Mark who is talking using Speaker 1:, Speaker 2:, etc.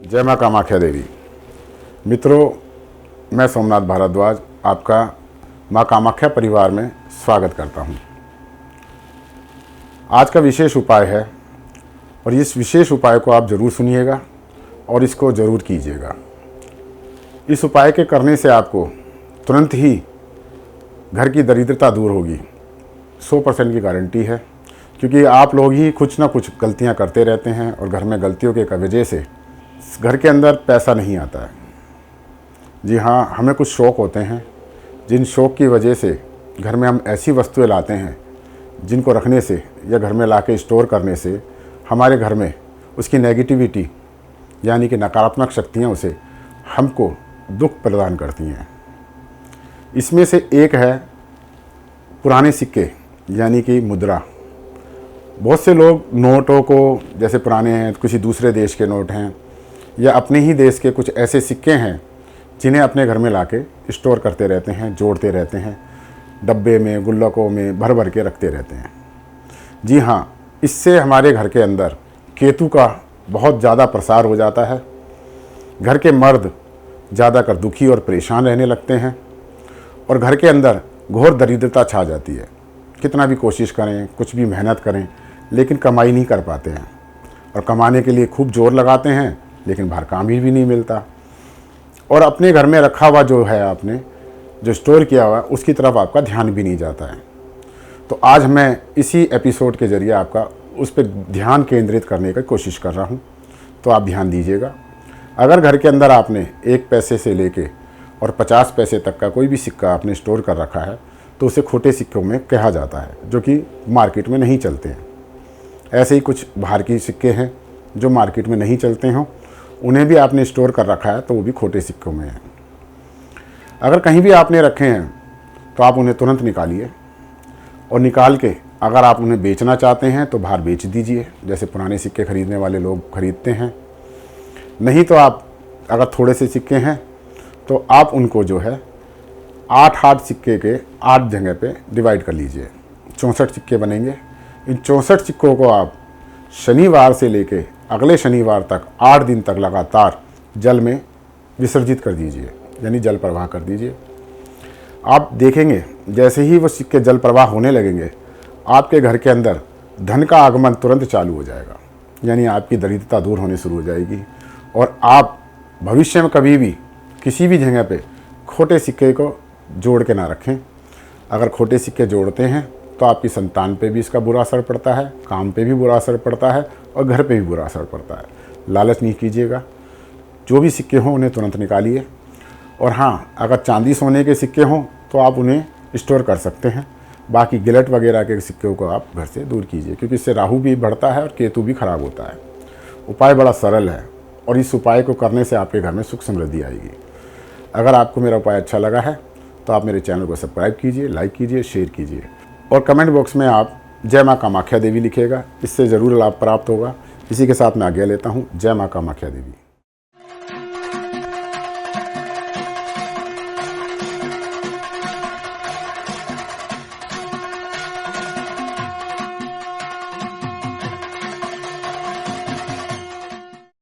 Speaker 1: जय माँ कामाख्या देवी। मित्रों, मैं सोमनाथ भारद्वाज आपका माँ कामाख्या परिवार में स्वागत करता हूँ। आज का विशेष उपाय है और इस विशेष उपाय को आप ज़रूर सुनिएगा और इसको ज़रूर कीजिएगा। इस उपाय के करने से आपको तुरंत ही घर की दरिद्रता दूर होगी। 100% की गारंटी है, क्योंकि आप लोग ही कुछ ना कुछ गलतियाँ करते रहते हैं और घर में गलतियों के वजह से घर के अंदर पैसा नहीं आता है। जी हाँ, हमें कुछ शौक़ होते हैं, जिन शौक़ की वजह से घर में हम ऐसी वस्तुएं लाते हैं जिनको रखने से या घर में लाके स्टोर करने से हमारे घर में उसकी नेगेटिविटी यानी कि नकारात्मक शक्तियाँ उसे हमको दुख प्रदान करती हैं। इसमें से एक है पुराने सिक्के यानी कि मुद्रा। बहुत से लोग नोटों को, जैसे पुराने हैं, किसी दूसरे देश के नोट हैं या अपने ही देश के कुछ ऐसे सिक्के हैं जिन्हें अपने घर में लाके स्टोर करते रहते हैं, जोड़ते रहते हैं, डब्बे में, गुल्लकों में भर भर के रखते रहते हैं। जी हाँ, इससे हमारे घर के अंदर केतु का बहुत ज़्यादा प्रसार हो जाता है। घर के मर्द ज़्यादातर दुखी और परेशान रहने लगते हैं और घर के अंदर घोर दरिद्रता छा जाती है। कितना भी कोशिश करें, कुछ भी मेहनत करें, लेकिन कमाई नहीं कर पाते हैं और कमाने के लिए खूब जोर लगाते हैं, लेकिन बाहर काम ही भी नहीं मिलता और अपने घर में रखा हुआ जो है, आपने जो स्टोर किया हुआ, उसकी तरफ आपका ध्यान भी नहीं जाता है। तो आज मैं इसी एपिसोड के ज़रिए आपका उस पर ध्यान केंद्रित करने की कोशिश कर रहा हूँ। तो आप ध्यान दीजिएगा। अगर घर के अंदर आपने 1 पैसे से लेके और 50 पैसे तक का कोई भी सिक्का आपने स्टोर कर रखा है तो उसे खोटे सिक्कों में कहा जाता है, जो कि मार्केट में नहीं चलते हैं। ऐसे ही कुछ बाहर के सिक्के हैं जो मार्केट में नहीं चलते हों, उन्हें भी आपने स्टोर कर रखा है तो वो भी खोटे सिक्कों में है। अगर कहीं भी आपने रखे हैं तो आप उन्हें तुरंत निकालिए और निकाल के अगर आप उन्हें बेचना चाहते हैं तो बाहर बेच दीजिए, जैसे पुराने सिक्के खरीदने वाले लोग खरीदते हैं। नहीं तो आप अगर थोड़े से सिक्के हैं तो आप उनको जो है 8 सिक्के के 8 जगह पे डिवाइड कर लीजिए। 64 सिक्के बनेंगे। इन 64 सिक्कों को आप शनिवार से लेके अगले शनिवार तक 8 दिन तक लगातार जल में विसर्जित कर दीजिए, यानी जल प्रवाह कर दीजिए। आप देखेंगे जैसे ही वो सिक्के जल प्रवाह होने लगेंगे, आपके घर के अंदर धन का आगमन तुरंत चालू हो जाएगा, यानी आपकी दरिद्रता दूर होनी शुरू हो जाएगी और आप भविष्य में कभी भी किसी भी जगह पे खोटे सिक्के को जोड़ के ना रखें। अगर खोटे सिक्के जोड़ते हैं तो आपकी संतान पे भी इसका बुरा असर पड़ता है, काम पे भी बुरा असर पड़ता है और घर पे भी बुरा असर पड़ता है। लालच नहीं कीजिएगा। जो भी सिक्के हों उन्हें तुरंत निकालिए। और हाँ, अगर चांदी सोने के सिक्के हों तो आप उन्हें स्टोर कर सकते हैं। बाकी गिलट वगैरह के सिक्कों को आप घर से दूर कीजिए, क्योंकि इससे राहु भी बढ़ता है और केतु भी खराब होता है। उपाय बड़ा सरल है और इस उपाय को करने से आपके घर में सुख समृद्धि आएगी। अगर आपको मेरा उपाय अच्छा लगा है तो आप मेरे चैनल को सब्सक्राइब कीजिए, लाइक कीजिए, शेयर कीजिए और कमेंट बॉक्स में आप जय माँ कामाख्या देवी लिखिएगा। इससे ज़रूर लाभ प्राप्त होगा। इसी के साथ मैं आज्ञा लेता हूँ। जय माँ कामाख्या देवी।